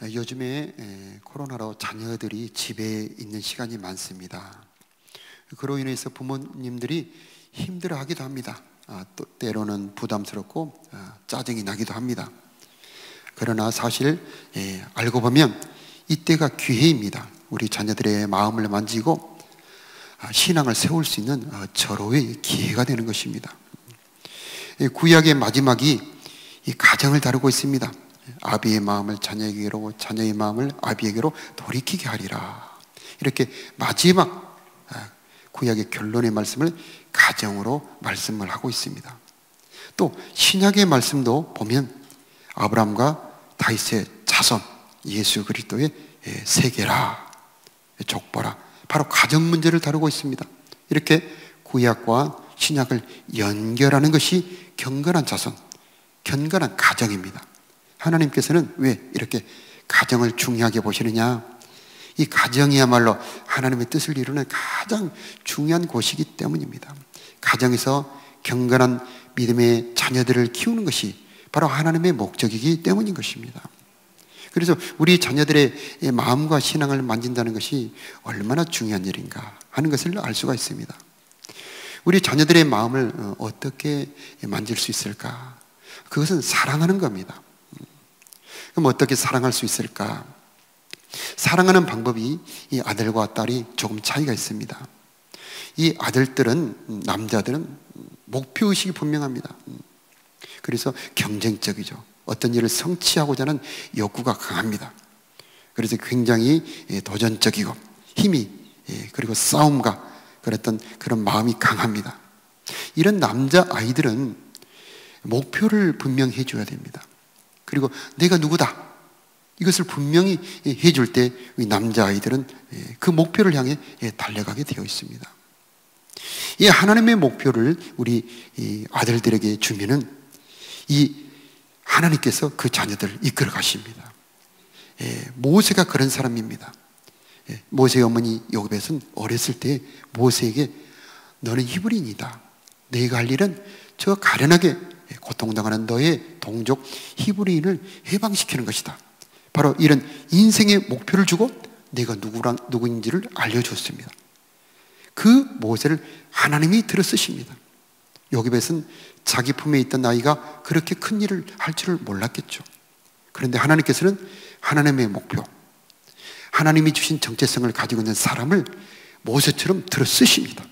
요즘에 코로나로 자녀들이 집에 있는 시간이 많습니다. 그로 인해서 부모님들이 힘들어하기도 합니다. 또 때로는 부담스럽고 짜증이 나기도 합니다. 그러나 사실 알고 보면 이때가 기회입니다. 우리 자녀들의 마음을 만지고 신앙을 세울 수 있는 절호의 기회가 되는 것입니다. 구약의 마지막이 이 가정을 다루고 있습니다. 아비의 마음을 자녀에게로, 자녀의 마음을 아비에게로 돌이키게 하리라. 이렇게 마지막 구약의 결론의 말씀을 가정으로 말씀을 하고 있습니다. 또 신약의 말씀도 보면 아브라함과 다윗의 자손 예수 그리스도의 세계라, 족보라, 바로 가정 문제를 다루고 있습니다. 이렇게 구약과 신약을 연결하는 것이 경건한 자손, 경건한 가정입니다. 하나님께서는 왜 이렇게 가정을 중요하게 보시느냐? 이 가정이야말로 하나님의 뜻을 이루는 가장 중요한 곳이기 때문입니다. 가정에서 경건한 믿음의 자녀들을 키우는 것이 바로 하나님의 목적이기 때문인 것입니다. 그래서 우리 자녀들의 마음과 신앙을 만진다는 것이 얼마나 중요한 일인가 하는 것을 알 수가 있습니다. 우리 자녀들의 마음을 어떻게 만질 수 있을까? 그것은 사랑하는 겁니다. 그럼 어떻게 사랑할 수 있을까? 사랑하는 방법이 이 아들과 딸이 조금 차이가 있습니다. 이 아들들은, 남자들은 목표의식이 분명합니다. 그래서 경쟁적이죠. 어떤 일을 성취하고자 하는 욕구가 강합니다. 그래서 굉장히 도전적이고 힘이, 그리고 싸움과 그런 마음이 강합니다. 이런 남자아이들은 목표를 분명히 해줘야 됩니다. 그리고 내가 누구다, 이것을 분명히 해줄 때 이 남자아이들은 그 목표를 향해 달려가게 되어 있습니다. 이 하나님의 목표를 우리 아들들에게 주면은 이 하나님께서 그 자녀들을 이끌어 가십니다. 모세가 그런 사람입니다. 모세의 어머니 요셉은 어렸을 때 모세에게 너는 히브리인이다. 네가 할 일은 저 가련하게 고통당하는 너의 동족 히브리인을 해방시키는 것이다. 바로 이런 인생의 목표를 주고 네가 누구인지를 알려줬습니다. 그 모세를 하나님이 들어 쓰십니다. 요셉은 자기 품에 있던 아이가 그렇게 큰 일을 할 줄을 몰랐겠죠. 그런데 하나님께서는 하나님의 목표, 하나님이 주신 정체성을 가지고 있는 사람을 모세처럼 들어 쓰십니다.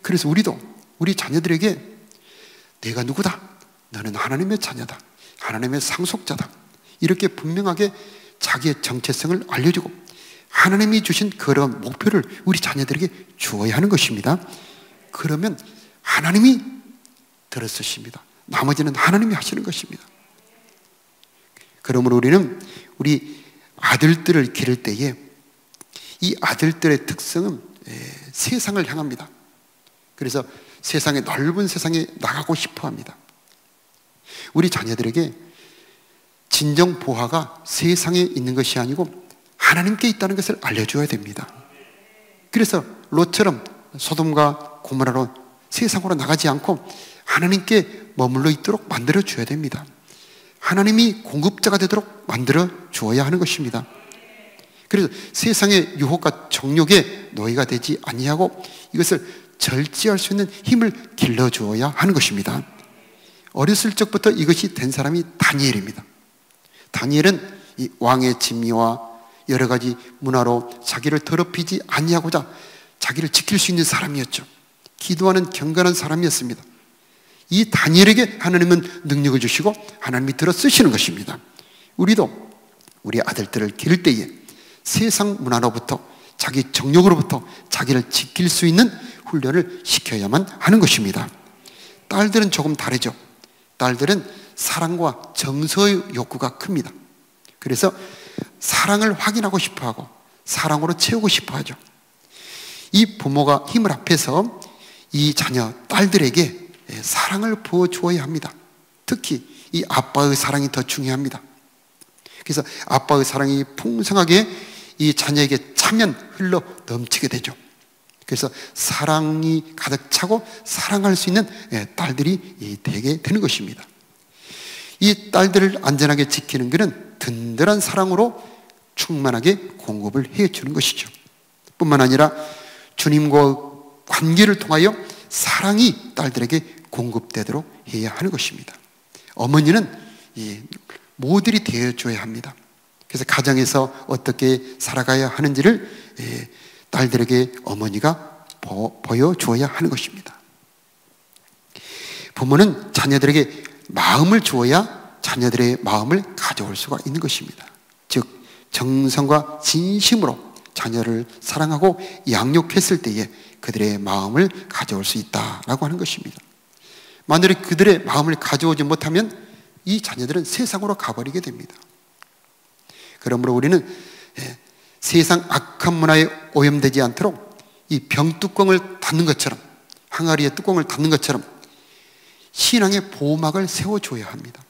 그래서 우리도 우리 자녀들에게 내가 누구다, 너는 하나님의 자녀다, 하나님의 상속자다, 이렇게 분명하게 자기의 정체성을 알려주고 하나님이 주신 그런 목표를 우리 자녀들에게 주어야 하는 것입니다. 그러면 하나님이 들어쓰십니다. 나머지는 하나님이 하시는 것입니다. 그러므로 우리는 우리 아들들을 기를 때에 이 아들들의 특성은 세상을 향합니다. 그래서 세상의 넓은 세상에 나가고 싶어 합니다. 우리 자녀들에게 진정 보화가 세상에 있는 것이 아니고 하나님께 있다는 것을 알려줘야 됩니다. 그래서 롯처럼 소돔과 고모라로 세상으로 나가지 않고 하나님께 머물러 있도록 만들어 줘야 됩니다. 하나님이 공급자가 되도록 만들어 주어야 하는 것입니다. 그래서 세상의 유혹과 정욕에 노예가 되지 아니하고 이것을 절제할 수 있는 힘을 길러주어야 하는 것입니다. 어렸을 적부터 이것이 된 사람이 다니엘입니다. 다니엘은 이 왕의 진미와 여러 가지 문화로 자기를 더럽히지 아니하고자 자기를 지킬 수 있는 사람이었죠. 기도하는 경건한 사람이었습니다. 이 다니엘에게 하나님은 능력을 주시고 하나님이 들어 쓰시는 것입니다. 우리도 우리 아들들을 기를 때에 세상 문화로부터, 자기 정욕으로부터 자기를 지킬 수 있는 훈련을 시켜야만 하는 것입니다. 딸들은 조금 다르죠. 딸들은 사랑과 정서의 욕구가 큽니다. 그래서 사랑을 확인하고 싶어하고 사랑으로 채우고 싶어하죠. 이 부모가 힘을 합해서 이 자녀 딸들에게 사랑을 부어주어야 합니다. 특히 이 아빠의 사랑이 더 중요합니다. 그래서 아빠의 사랑이 풍성하게 이 자녀에게 차면 흘러 넘치게 되죠. 그래서 사랑이 가득 차고 사랑할 수 있는 딸들이 되게 되는 것입니다. 이 딸들을 안전하게 지키는 것은 든든한 사랑으로 충만하게 공급을 해주는 것이죠. 뿐만 아니라 주님과 관계를 통하여 사랑이 딸들에게 공급되도록 해야 하는 것입니다. 어머니는 모델이 되어줘야 합니다. 그래서 가정에서 어떻게 살아가야 하는지를 딸들에게 어머니가 보여줘야 하는 것입니다. 부모는 자녀들에게 마음을 주어야 자녀들의 마음을 가져올 수가 있는 것입니다. 즉 정성과 진심으로 자녀를 사랑하고 양육했을 때에 그들의 마음을 가져올 수 있다라고 하는 것입니다. 만약에 그들의 마음을 가져오지 못하면 이 자녀들은 세상으로 가버리게 됩니다. 그러므로 우리는 세상 악한 문화에 오염되지 않도록 이 병뚜껑을 닫는 것처럼, 항아리의 뚜껑을 닫는 것처럼 신앙의 보호막을 세워줘야 합니다.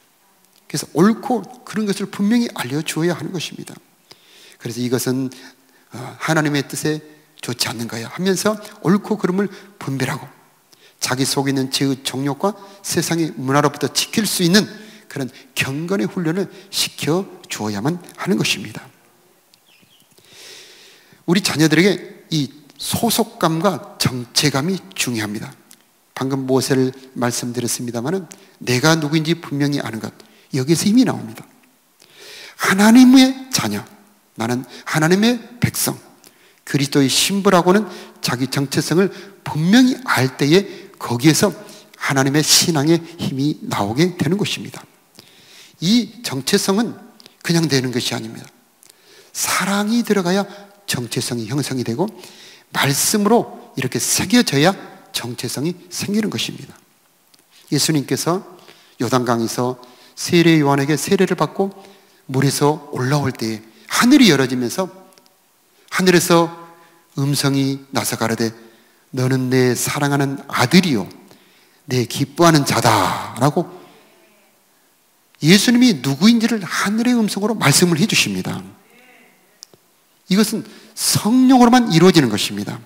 그래서 옳고 그런 것을 분명히 알려주어야 하는 것입니다. 그래서 이것은 하나님의 뜻에 좋지 않는 거야 하면서 옳고 그름을 분별하고 자기 속에 있는 죄의 정욕과 세상의 문화로부터 지킬 수 있는 그런 경건의 훈련을 시켜주어야만 하는 것입니다. 우리 자녀들에게 이 소속감과 정체감이 중요합니다. 방금 모세를 말씀드렸습니다마는 내가 누구인지 분명히 아는 것, 여기서 힘이 나옵니다. 하나님의 자녀, 나는 하나님의 백성, 그리스도의 신부라고는 자기 정체성을 분명히 알 때에 거기에서 하나님의 신앙의 힘이 나오게 되는 것입니다. 이 정체성은 그냥 되는 것이 아닙니다. 사랑이 들어가야 정체성이 형성이 되고 말씀으로 이렇게 새겨져야 정체성이 생기는 것입니다. 예수님께서 요단강에서 세례 요한에게 세례를 받고 물에서 올라올 때에 하늘이 열어지면서 하늘에서 음성이 나서 가로되 너는 내 사랑하는 아들이요 내 기뻐하는 자다라고 예수님이 누구인지를 하늘의 음성으로 말씀을 해주십니다. 이것은 성령으로만 이루어지는 것입니다.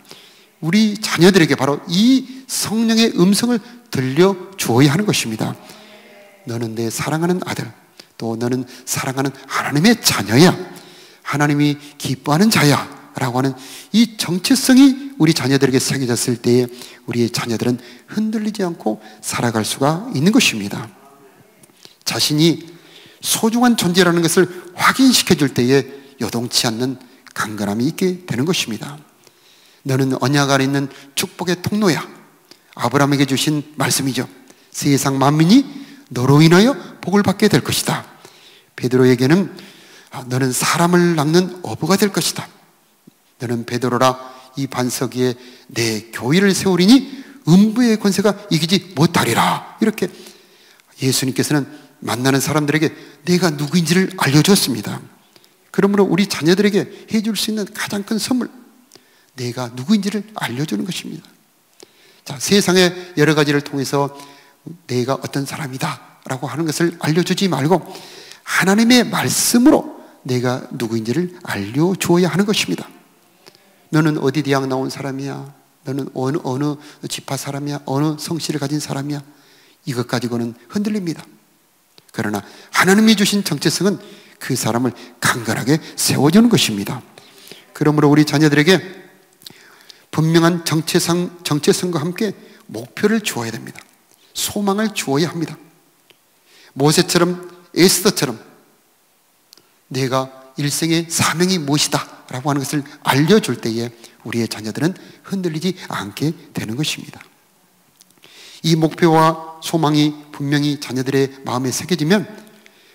우리 자녀들에게 바로 이 성령의 음성을 들려주어야 하는 것입니다. 너는 내 사랑하는 아들, 또 너는 사랑하는 하나님의 자녀야, 하나님이 기뻐하는 자야 라고 하는 이 정체성이 우리 자녀들에게 새겨졌을 때에 우리의 자녀들은 흔들리지 않고 살아갈 수가 있는 것입니다. 자신이 소중한 존재라는 것을 확인시켜 줄 때에 요동치 않는 강건함이 있게 되는 것입니다. 너는 언약 아래 있는 축복의 통로야. 아브라함에게 주신 말씀이죠. 세상 만민이 너로 인하여 복을 받게 될 것이다. 베드로에게는 너는 사람을 낚는 어부가 될 것이다. 너는 베드로라 이 반석 위에 내 교회를 세우리니 음부의 권세가 이기지 못하리라. 이렇게 예수님께서는 만나는 사람들에게 내가 누구인지를 알려줬습니다. 그러므로 우리 자녀들에게 해줄 수 있는 가장 큰 선물, 내가 누구인지를 알려주는 것입니다. 자, 세상의 여러 가지를 통해서 내가 어떤 사람이다 라고 하는 것을 알려주지 말고 하나님의 말씀으로 내가 누구인지를 알려주어야 하는 것입니다. 너는 어디 대학 나온 사람이야? 너는 어느 지파 사람이야? 어느 성씨를 가진 사람이야? 이것 가지고는 흔들립니다. 그러나 하나님이 주신 정체성은 그 사람을 강건하게 세워주는 것입니다. 그러므로 우리 자녀들에게 분명한 정체성과 함께 목표를 주어야 됩니다. 소망을 주어야 합니다. 모세처럼 에스더처럼 내가 일생의 사명이 무엇이다 라고 하는 것을 알려줄 때에 우리의 자녀들은 흔들리지 않게 되는 것입니다. 이 목표와 소망이 분명히 자녀들의 마음에 새겨지면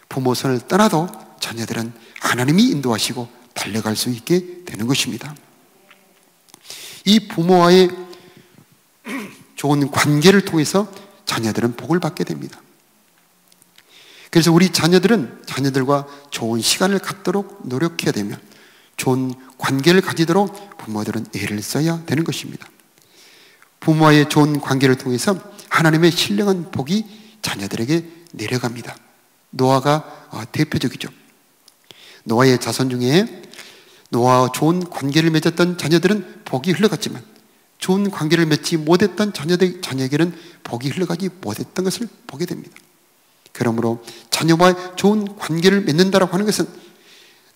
부모 손을 떠나도 자녀들은 하나님이 인도하시고 달려갈 수 있게 되는 것입니다. 이 부모와의 좋은 관계를 통해서 자녀들은 복을 받게 됩니다. 그래서 우리 자녀들과 좋은 시간을 갖도록 노력해야 되며 좋은 관계를 가지도록 부모들은 애를 써야 되는 것입니다. 부모와의 좋은 관계를 통해서 하나님의 신령한 복이 자녀들에게 내려갑니다. 노아가 대표적이죠. 노아의 자손 중에 노아와 좋은 관계를 맺었던 자녀들은 복이 흘러갔지만 좋은 관계를 맺지 못했던 자녀에게는 복이 흘러가지 못했던 것을 보게 됩니다. 그러므로 자녀와 좋은 관계를 맺는다라고 하는 것은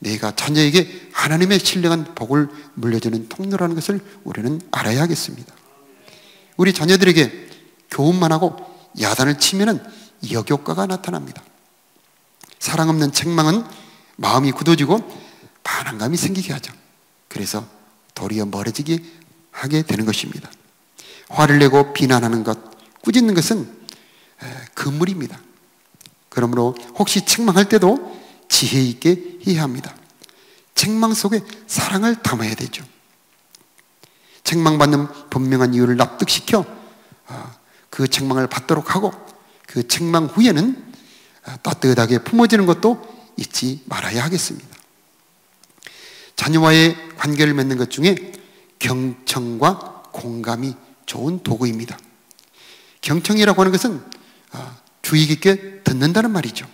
내가 자녀에게 하나님의 신령한 복을 물려주는 통로라는 것을 우리는 알아야 하겠습니다. 우리 자녀들에게 교훈만 하고 야단을 치면은 역효과가 나타납니다. 사랑 없는 책망은 마음이 굳어지고 반항감이 생기게 하죠. 그래서 도리어 멀어지게 하게 되는 것입니다. 화를 내고 비난하는 것, 꾸짖는 것은 금물입니다. 그러므로 혹시 책망할 때도 지혜 있게 해야 합니다. 책망 속에 사랑을 담아야 되죠. 책망받는 분명한 이유를 납득시켜 그 책망을 받도록 하고, 그 책망 후에는 따뜻하게 품어지는 것도 잊지 말아야 하겠습니다. 자녀와의 관계를 맺는 것 중에 경청과 공감이 좋은 도구입니다. 경청이라고 하는 것은 주의 깊게 듣는다는 말이죠.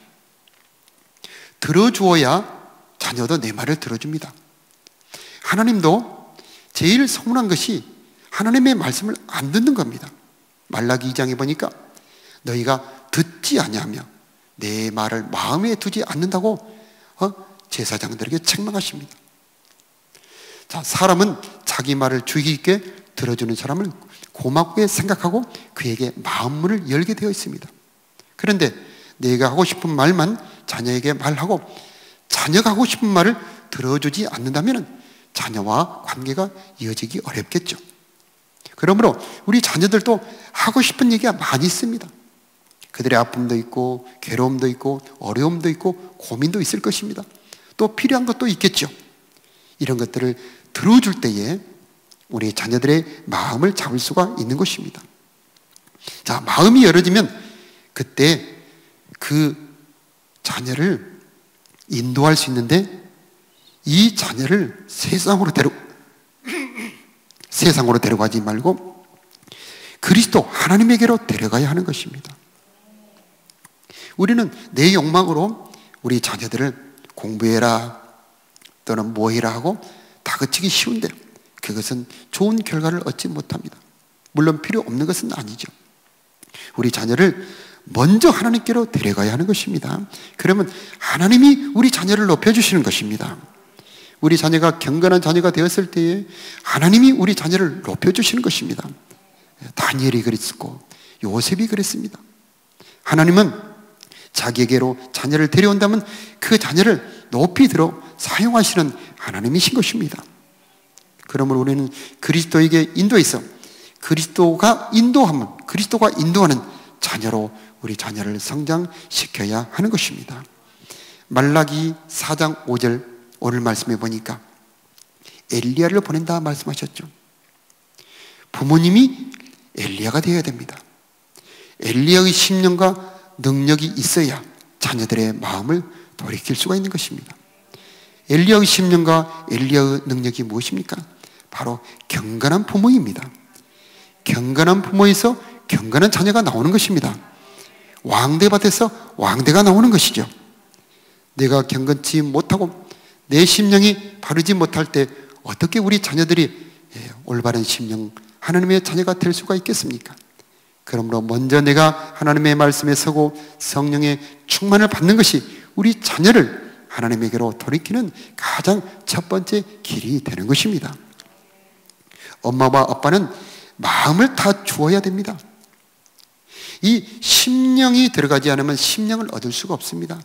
들어주어야 자녀도 내 말을 들어줍니다. 하나님도 제일 서운한 것이 하나님의 말씀을 안 듣는 겁니다. 말라기 2장에 보니까 너희가 듣지 아니하며 내 말을 마음에 두지 않는다고 제사장들에게 책망하십니다. 자, 사람은 자기 말을 주의 깊게 들어주는 사람을 고맙게 생각하고 그에게 마음문을 열게 되어 있습니다. 그런데 내가 하고 싶은 말만 자녀에게 말하고 자녀가 하고 싶은 말을 들어주지 않는다면 자녀와 관계가 이어지기 어렵겠죠. 그러므로 우리 자녀들도 하고 싶은 얘기가 많이 있습니다. 그들의 아픔도 있고 괴로움도 있고 어려움도 있고 고민도 있을 것입니다. 또 필요한 것도 있겠죠. 이런 것들을 들어줄 때에 우리 자녀들의 마음을 잡을 수가 있는 것입니다. 자, 마음이 열어지면 그때 그 자녀를 인도할 수 있는데, 이 자녀를 세상으로 데려가지 말고 그리스도 하나님에게로 데려가야 하는 것입니다. 우리는 내 욕망으로 우리 자녀들을 공부해라 또는 뭐해라 하고 다그치기 쉬운데 그것은 좋은 결과를 얻지 못합니다. 물론 필요 없는 것은 아니죠. 우리 자녀를 먼저 하나님께로 데려가야 하는 것입니다. 그러면 하나님이 우리 자녀를 높여주시는 것입니다. 우리 자녀가 경건한 자녀가 되었을 때에 하나님이 우리 자녀를 높여주시는 것입니다. 다니엘이 그랬고 요셉이 그랬습니다. 하나님은 자기에게로 자녀를 데려온다면 그 자녀를 높이 들어 사용하시는 하나님이신 것입니다. 그러므로 우리는 그리스도에게 인도해서 그리스도가 인도하는 자녀로 우리 자녀를 성장시켜야 하는 것입니다. 말라기 4장 5절 오늘 말씀해 보니까 엘리야를 보낸다 말씀하셨죠. 부모님이 엘리야가 되어야 됩니다. 엘리야의 심령과 능력이 있어야 자녀들의 마음을 돌이킬 수가 있는 것입니다. 엘리야의 심령과 엘리야의 능력이 무엇입니까? 바로 경건한 부모입니다. 경건한 부모에서 경건한 자녀가 나오는 것입니다. 왕대밭에서 왕대가 나오는 것이죠. 내가 경건치 못하고 내 심령이 바르지 못할 때 어떻게 우리 자녀들이 올바른 심령, 하나님의 자녀가 될 수가 있겠습니까? 그러므로 먼저 내가 하나님의 말씀에 서고 성령의 충만을 받는 것이 우리 자녀를 하나님에게로 돌이키는 가장 첫 번째 길이 되는 것입니다. 엄마와 아빠는 마음을 다 주어야 됩니다. 이 심령이 들어가지 않으면 심령을 얻을 수가 없습니다.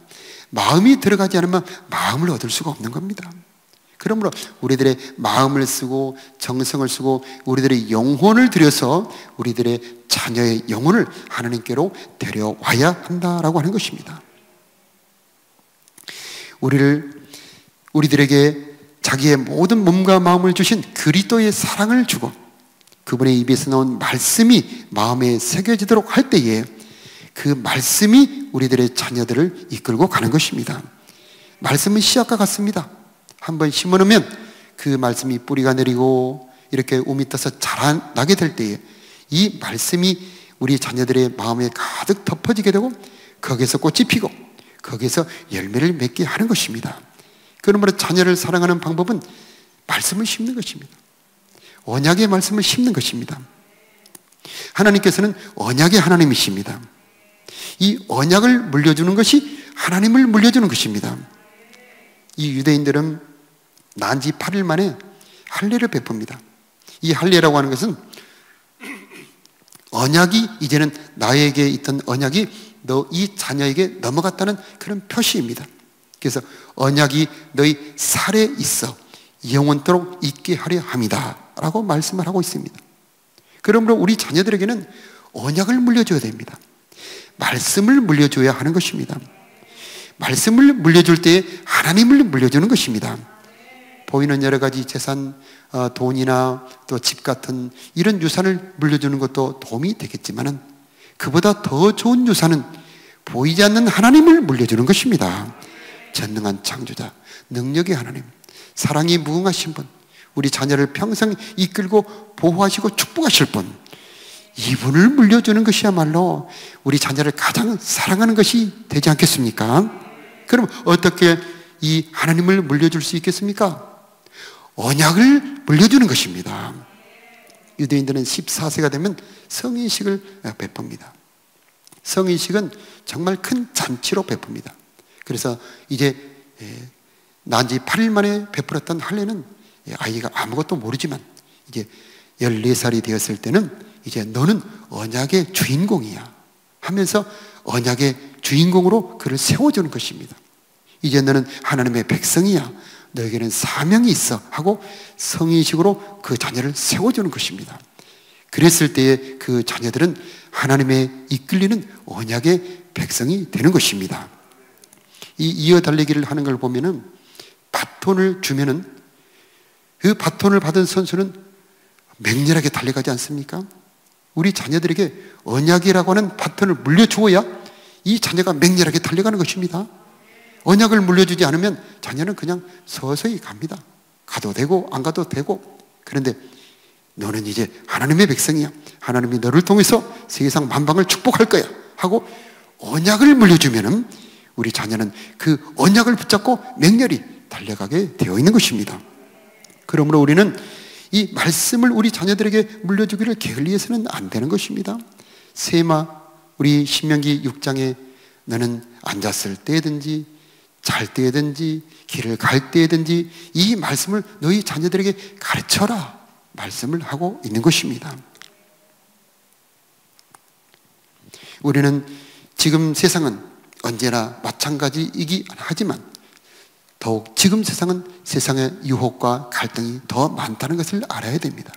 마음이 들어가지 않으면 마음을 얻을 수가 없는 겁니다. 그러므로 우리들의 마음을 쓰고 정성을 쓰고 우리들의 영혼을 들여서 우리들의 자녀의 영혼을 하나님께로 데려와야 한다라고 하는 것입니다. 우리들에게 자기의 모든 몸과 마음을 주신 그리스도의 사랑을 주고 그분의 입에서 나온 말씀이 마음에 새겨지도록 할 때에 그 말씀이 우리들의 자녀들을 이끌고 가는 것입니다. 말씀은 씨앗과 같습니다. 한번 심어놓으면 그 말씀이 뿌리가 내리고 이렇게 움이 떠서 자라나게 될 때에 이 말씀이 우리 자녀들의 마음에 가득 덮어지게 되고 거기에서 꽃이 피고 거기에서 열매를 맺게 하는 것입니다. 그러므로 자녀를 사랑하는 방법은 말씀을 심는 것입니다. 언약의 말씀을 심는 것입니다. 하나님께서는 언약의 하나님이십니다. 이 언약을 물려주는 것이 하나님을 물려주는 것입니다. 이 유대인들은 난 지 8일 만에 할례를 베풉니다. 이 할례라고 하는 것은 언약이, 이제는 나에게 있던 언약이 너 이 자녀에게 넘어갔다는 그런 표시입니다. 그래서 언약이 너희 살에 있어 영원토록 있게 하려 함이다 라고 말씀을 하고 있습니다. 그러므로 우리 자녀들에게는 언약을 물려줘야 됩니다. 말씀을 물려줘야 하는 것입니다. 말씀을 물려줄 때 하나님을 물려주는 것입니다. 보이는 여러 가지 재산, 돈이나 또 집 같은 이런 유산을 물려주는 것도 도움이 되겠지만은 그보다 더 좋은 유산은 보이지 않는 하나님을 물려주는 것입니다. 전능한 창조자, 능력의 하나님, 사랑이 무궁하신 분, 우리 자녀를 평생 이끌고 보호하시고 축복하실 분, 이분을 물려주는 것이야말로 우리 자녀를 가장 사랑하는 것이 되지 않겠습니까? 그럼 어떻게 이 하나님을 물려줄 수 있겠습니까? 언약을 물려주는 것입니다. 유대인들은 14세가 되면 성인식을 베풉니다. 성인식은 정말 큰 잔치로 베풉니다. 그래서 이제 난지 8일 만에 베풀었던 할례는 아이가 아무것도 모르지만 이제 14살이 되었을 때는 이제 너는 언약의 주인공이야 하면서 언약의 주인공으로 그를 세워주는 것입니다. 이제 너는 하나님의 백성이야, 너에게는 사명이 있어 하고 성인식으로 그 자녀를 세워주는 것입니다. 그랬을 때에 그 자녀들은 하나님의 이끌리는 언약의 백성이 되는 것입니다. 이 이어달리기를 하는 걸 보면은 바톤을 주면은 그 바톤을 받은 선수는 맹렬하게 달려가지 않습니까? 우리 자녀들에게 언약이라고 하는 바톤을 물려주어야 이 자녀가 맹렬하게 달려가는 것입니다. 언약을 물려주지 않으면 자녀는 그냥 서서히 갑니다. 가도 되고 안 가도 되고. 그런데 너는 이제 하나님의 백성이야, 하나님이 너를 통해서 세상 만방을 축복할 거야 하고 언약을 물려주면은 우리 자녀는 그 언약을 붙잡고 맹렬히 달려가게 되어 있는 것입니다. 그러므로 우리는 이 말씀을 우리 자녀들에게 물려주기를 게을리해서는 안 되는 것입니다. 세마, 우리 신명기 6장에 너는 앉았을 때든지 잘 때든지 길을 갈 때든지 이 말씀을 너희 자녀들에게 가르쳐라 말씀을 하고 있는 것입니다. 우리는 지금 세상은 언제나 마찬가지이긴 하지만 더욱 지금 세상은 세상의 유혹과 갈등이 더 많다는 것을 알아야 됩니다.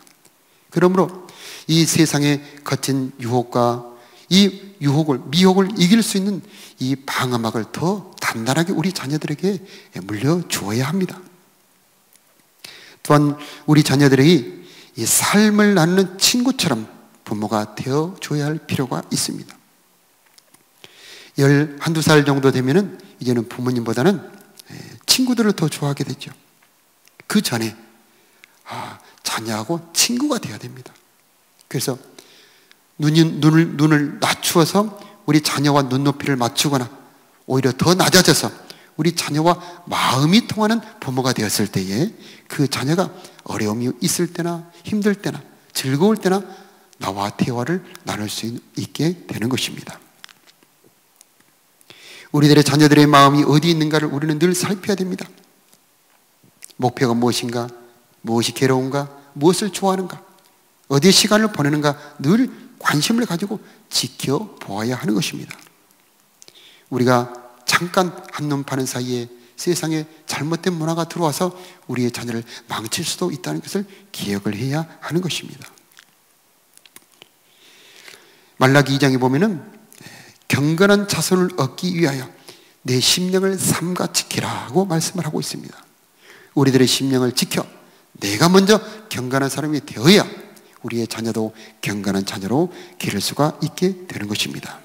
그러므로 이 세상의 거친 유혹과 이 미혹을 이길 수 있는 이 방어막을 더 단단하게 우리 자녀들에게 물려주어야 합니다. 또한 우리 자녀들이 이 삶을 나누는 친구처럼 부모가 되어줘야 할 필요가 있습니다. 12살 정도 되면은 이제는 부모님보다는 친구들을 더 좋아하게 되죠. 그 전에 자녀하고 친구가 되어야 됩니다. 그래서 눈을 낮추어서 우리 자녀와 눈높이를 맞추거나 오히려 더 낮아져서 우리 자녀와 마음이 통하는 부모가 되었을 때에 그 자녀가 어려움이 있을 때나 힘들 때나 즐거울 때나 나와 대화를 나눌 수 있게 되는 것입니다. 우리들의 자녀들의 마음이 어디 있는가를 우리는 늘 살펴야 됩니다. 목표가 무엇인가, 무엇이 괴로운가, 무엇을 좋아하는가, 어디에 시간을 보내는가 늘 관심을 가지고 지켜보아야 하는 것입니다. 우리가 잠깐 한눈 파는 사이에 세상에 잘못된 문화가 들어와서 우리의 자녀를 망칠 수도 있다는 것을 기억을 해야 하는 것입니다. 말라기 2장에 보면은 경건한 자손을 얻기 위하여 내 심령을 삼가 지키라고 말씀을 하고 있습니다. 우리들의 심령을 지켜 내가 먼저 경건한 사람이 되어야 우리의 자녀도 경건한 자녀로 기를 수가 있게 되는 것입니다.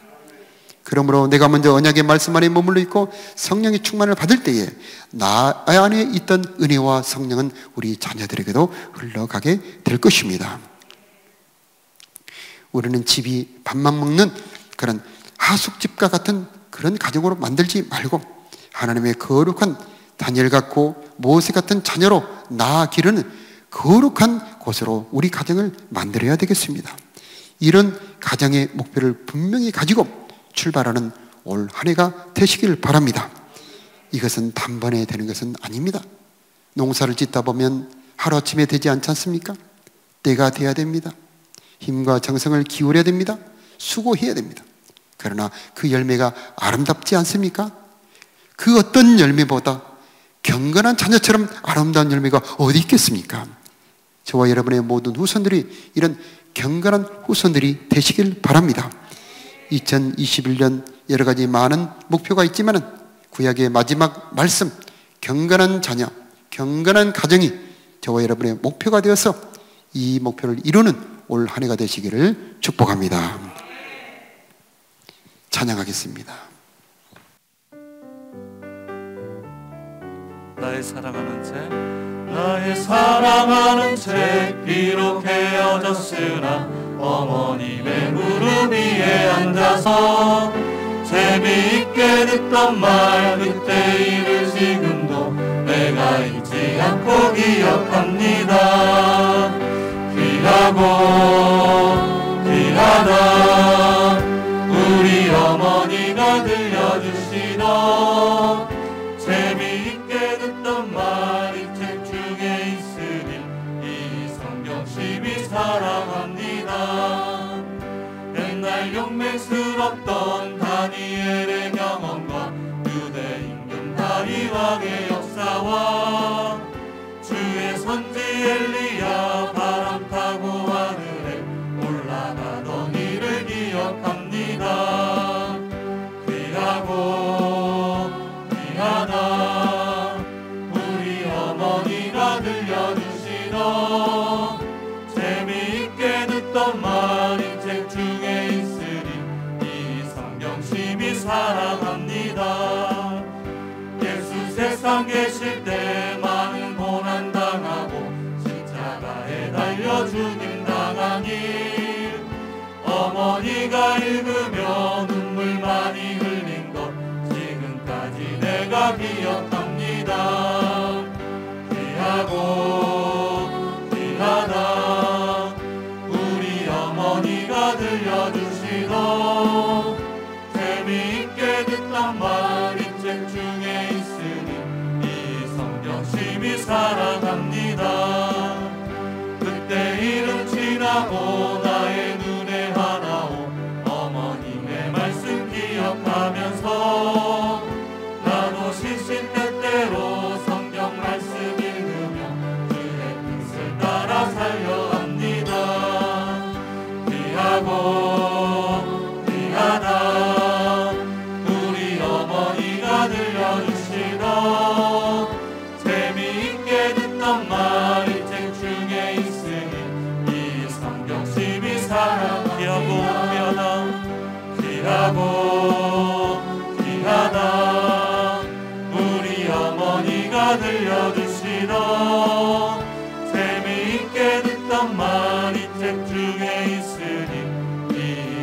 그러므로 내가 먼저 언약의 말씀 안에 머물러 있고 성령의 충만을 받을 때에 나 안에 있던 은혜와 성령은 우리 자녀들에게도 흘러가게 될 것입니다. 우리는 집이 밥만 먹는 그런 하숙집과 같은 그런 가정으로 만들지 말고 하나님의 거룩한 다니엘 같고 모세 같은 자녀로 나아기르는 거룩한 곳으로 우리 가정을 만들어야 되겠습니다. 이런 가정의 목표를 분명히 가지고 출발하는 올 한 해가 되시길 바랍니다. 이것은 단번에 되는 것은 아닙니다. 농사를 짓다 보면 하루아침에 되지 않지 않습니까? 때가 돼야 됩니다. 힘과 정성을 기울여야 됩니다. 수고해야 됩니다. 그러나 그 열매가 아름답지 않습니까? 그 어떤 열매보다 경건한 자녀처럼 아름다운 열매가 어디 있겠습니까? 저와 여러분의 모든 후손들이 이런 경건한 후손들이 되시길 바랍니다. 2021년 여러 가지 많은 목표가 있지만 구약의 마지막 말씀, 경건한 자녀, 경건한 가정이 저와 여러분의 목표가 되어서 이 목표를 이루는 올 한 해가 되시기를 축복합니다. 찬양하겠습니다. 나의 사랑하는 채 비록 헤어졌으나 어머님의 무릎 위에 앉아서 재미있게 듣던 말 그때 일을 지금도 내가 잊지 않고 기억합니다. 귀하다 우리 어머니가 들려주시던 재미있게 듣던 말 이 책 중에 있으니 이 성경 심히 사랑합니다. 옛날 용맹스럽던 다니엘의 경험과 유대 임금 다리왕의 역사와 주의 선지 엘리야 바람 타고 하늘에 올라가던 일을 기억합니다. 귀하다 우리 어머니가 들려주시던 재미있게 듣던 말 이 책 중에 있으니 이 성경 심히 사랑합니다. 예수 세상 계실 때 많은 고난 당하고 십자가에 달려 죽임 당한 일 어머니가 읽으며 눈물 많이 흘린 것 지금까지 내가 기억합니다. 귀하다 우리 어머니가 들려주시던 재미있게 듣던 말 이 책 중에 있으니 이 성경 심히 사랑합니다. 그때 일은 지나고 나의 눈에 하나오 어머님의 말씀 기억하면서 나도 시시때때로 성경 말씀 읽으며 주의 뜻을 따라 살려갑니다. 귀하다 우리 어머니가 들려주시던 재미있게 듣던 말 이 책 중에 있으니 이 성경 심히 사랑합니다. 귀하다 우리 어머니가 들려주시던 재미있게 듣던 말 이 책 중에 있으니 이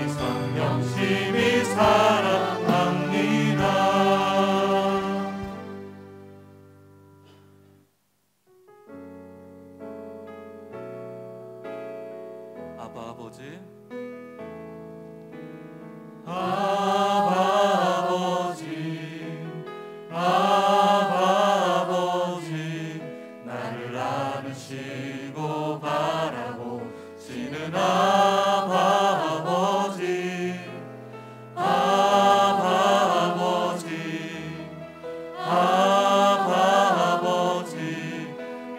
성경 심히 사랑합니다. 아버지 나를 안으시고 바라보시는 아버지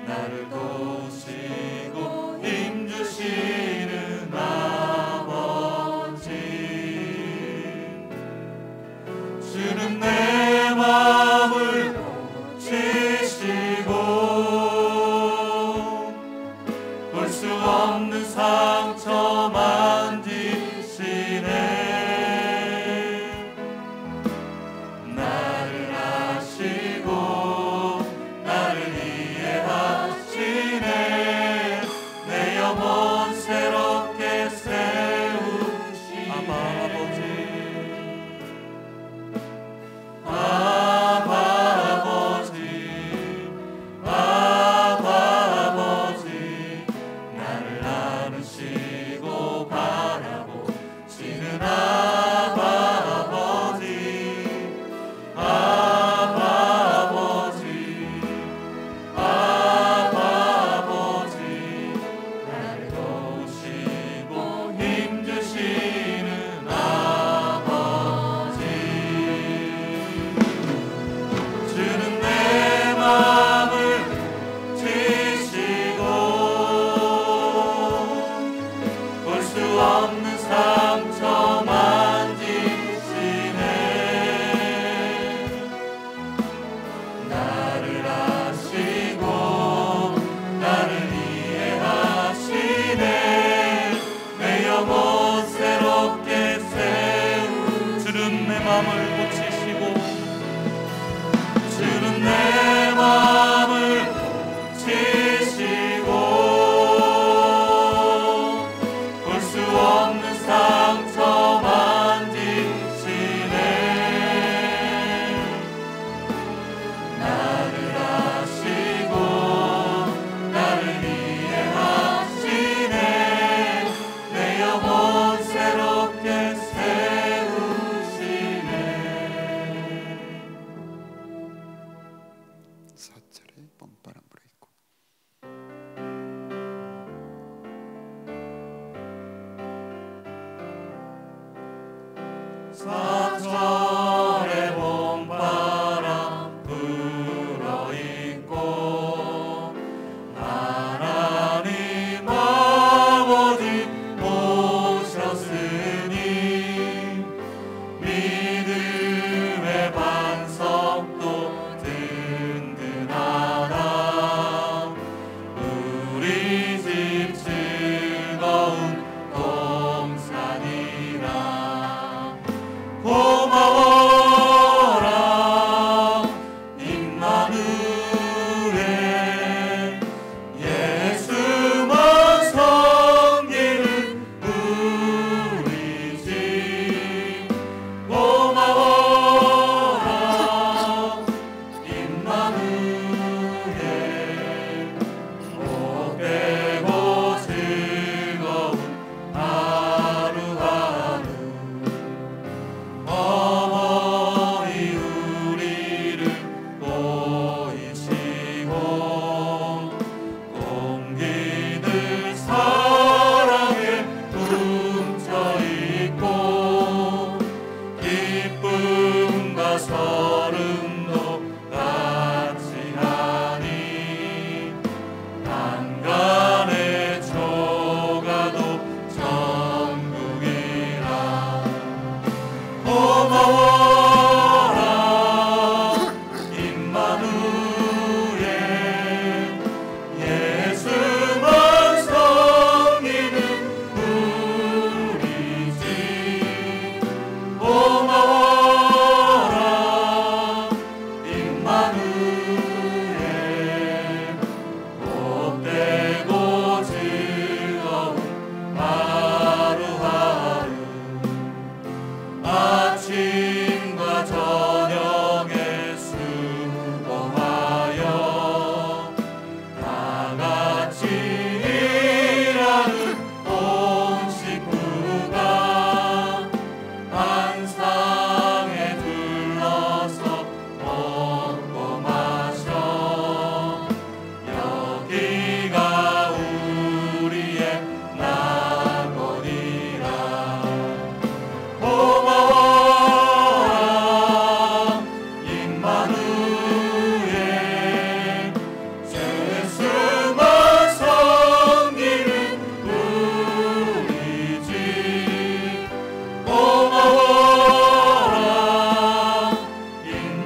나를 도우시고 힘주시는 아버지 주는 내 마음을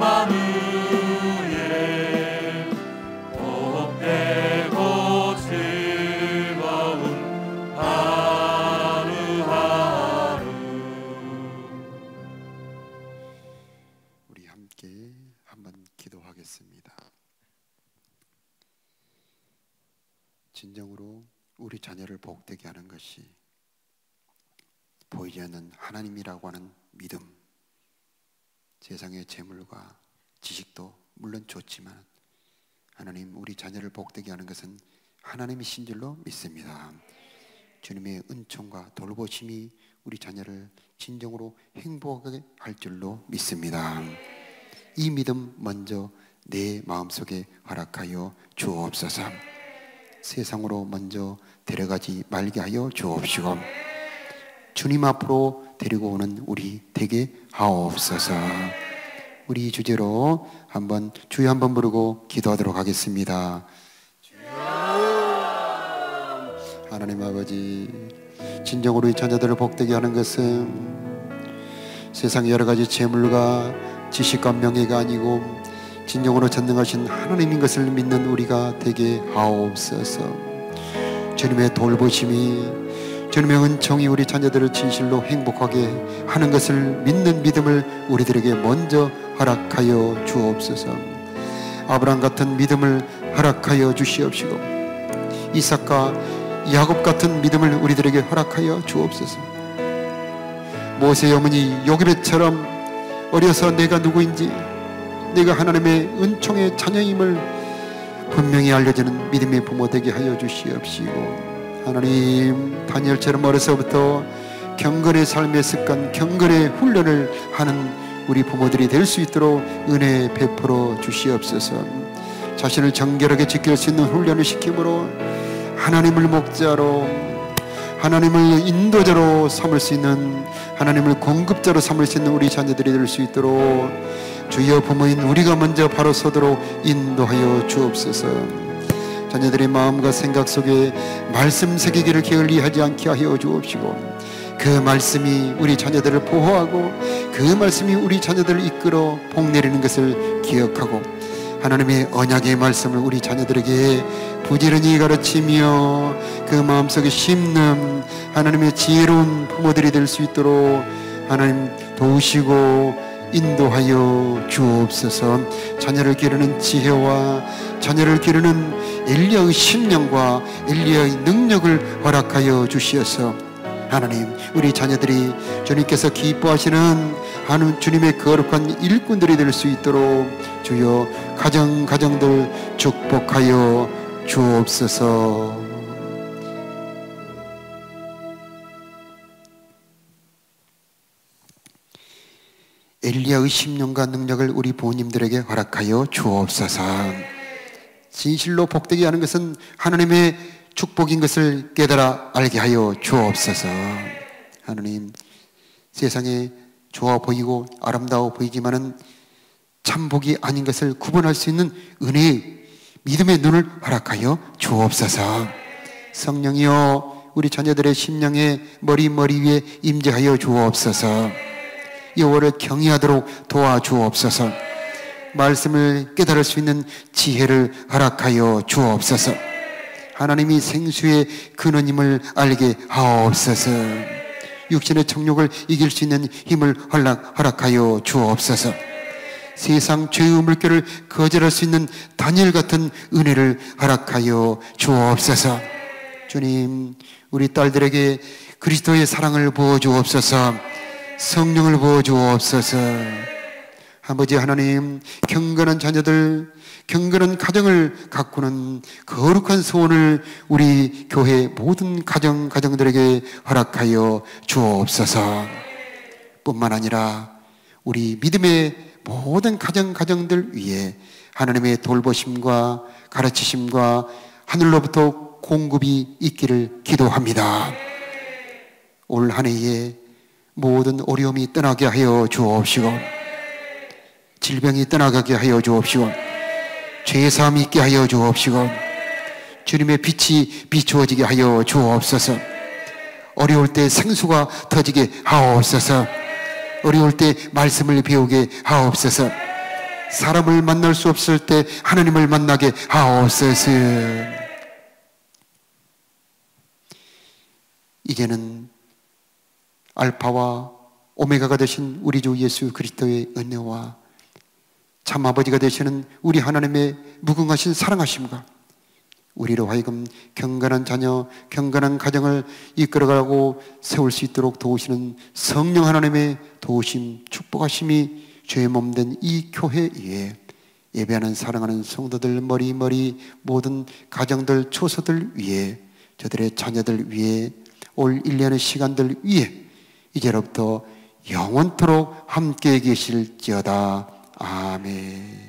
임마누엘 복되고 즐거운 하루하루. 우리 함께 한번 기도하겠습니다. 진정으로 우리 자녀를 복되게 하는 것이 보이지 않는 하나님이라고 하는 믿음, 세상의 재물과 지식도 물론 좋지만 하나님, 우리 자녀를 복되게 하는 것은 하나님이신 줄로 믿습니다. 주님의 은총과 돌보심이 우리 자녀를 진정으로 행복하게 할 줄로 믿습니다. 이 믿음 먼저 내 마음속에 허락하여 주옵소서. 세상으로 먼저 데려가지 말게 하여 주옵시고 주님 앞으로 데리고 오는 우리 되게 하옵소서. 우리 주제로 한번 주여 한번 부르고 기도하도록 하겠습니다. 하나님 아버지, 진정으로 이 자녀들을 복되게 하는 것은 세상 여러 가지 재물과 지식과 명예가 아니고 진정으로 전능하신 하나님인 것을 믿는 우리가 되게 하옵소서. 주님의 돌보심이, 주님의 은총이 우리 자녀들을 진실로 행복하게 하는 것을 믿는 믿음을 우리들에게 먼저 허락하여 주옵소서. 아브라함 같은 믿음을 허락하여 주시옵시고 이삭과 야곱 같은 믿음을 우리들에게 허락하여 주옵소서. 모세의 어머니 요게벳처럼 어려서 내가 누구인지, 내가 하나님의 은총의 자녀임을 분명히 알려주는 믿음의 부모 되게 하여 주시옵시고, 하나님, 다니엘처럼 어려서부터 경건의 삶의 습관, 경건의 훈련을 하는 우리 부모들이 될 수 있도록 은혜 베풀어 주시옵소서. 자신을 정결하게 지킬 수 있는 훈련을 시킴으로 하나님을 목자로, 하나님을 인도자로 삼을 수 있는, 하나님을 공급자로 삼을 수 있는 우리 자녀들이 될 수 있도록 주여 부모인 우리가 먼저 바로 서도록 인도하여 주옵소서. 자녀들의 마음과 생각 속에 말씀 새기기를 게을리하지 않게 하여 주옵시고 그 말씀이 우리 자녀들을 보호하고 그 말씀이 우리 자녀들을 이끌어 복내리는 것을 기억하고 하나님의 언약의 말씀을 우리 자녀들에게 부지런히 가르치며 그 마음속에 심는 하나님의 지혜로운 부모들이 될 수 있도록 하나님 도우시고 인도하여 주옵소서. 자녀를 기르는 지혜와 자녀를 기르는 엘리야의 신령과 엘리야의 능력을 허락하여 주시어서 하나님, 우리 자녀들이 주님께서 기뻐하시는 하나님 주님의 거룩한 일꾼들이 될 수 있도록 주여 가정들 축복하여 주옵소서. 엘리야의 심령과 능력을 우리 부모님들에게 허락하여 주옵소서. 진실로 복되게 하는 것은 하나님의 축복인 것을 깨달아 알게 하여 주옵소서. 하나님, 세상에 좋아 보이고 아름다워 보이지만은 참 복이 아닌 것을 구분할 수 있는 은혜의 믿음의 눈을 허락하여 주옵소서. 성령이여, 우리 자녀들의 심령에 머리 위에 임재하여 주옵소서. 여호와를 경외하도록 도와주옵소서. 말씀을 깨달을 수 있는 지혜를 허락하여 주옵소서. 하나님이 생수의 근원임을 알게 하옵소서. 육신의 정욕을 이길 수 있는 힘을 허락하여 주옵소서. 세상 죄의 물결을 거절할 수 있는 다니엘 같은 은혜를 허락하여 주옵소서. 주님, 우리 딸들에게 그리스도의 사랑을 부어주옵소서. 성령을 부어주옵소서. 아버지 하나님, 경건한 자녀들, 경건한 가정을 가꾸는 거룩한 소원을 우리 교회 모든 가정들에게 허락하여 주옵소서. 뿐만 아니라 우리 믿음의 모든 가정들 위에 하나님의 돌보심과 가르치심과 하늘로부터 공급이 있기를 기도합니다. 올 한 해에 모든 어려움이 떠나게 하여 주옵시고 질병이 떠나가게 하여 주옵시고 죄사함이 있게 하여 주옵시고 주님의 빛이 비추어지게 하여 주옵소서. 어려울 때 생수가 터지게 하옵소서. 어려울 때 말씀을 배우게 하옵소서. 사람을 만날 수 없을 때 하나님을 만나게 하옵소서. 이제는 알파와 오메가가 되신 우리 주 예수 그리스도의 은혜와 참 아버지가 되시는 우리 하나님의 무궁하신 사랑하심과 우리로 하여금 경건한 자녀, 경건한 가정을 이끌어가고 세울 수 있도록 도우시는 성령 하나님의 도우심, 축복하심이 죄의 몸된 이 교회에 예배하는 사랑하는 성도들 머리 모든 가정들 초소들 위에 저들의 자녀들 위에 올 1년의 시간들 위에 이제로부터 영원토록 함께 계실지어다. 아멘.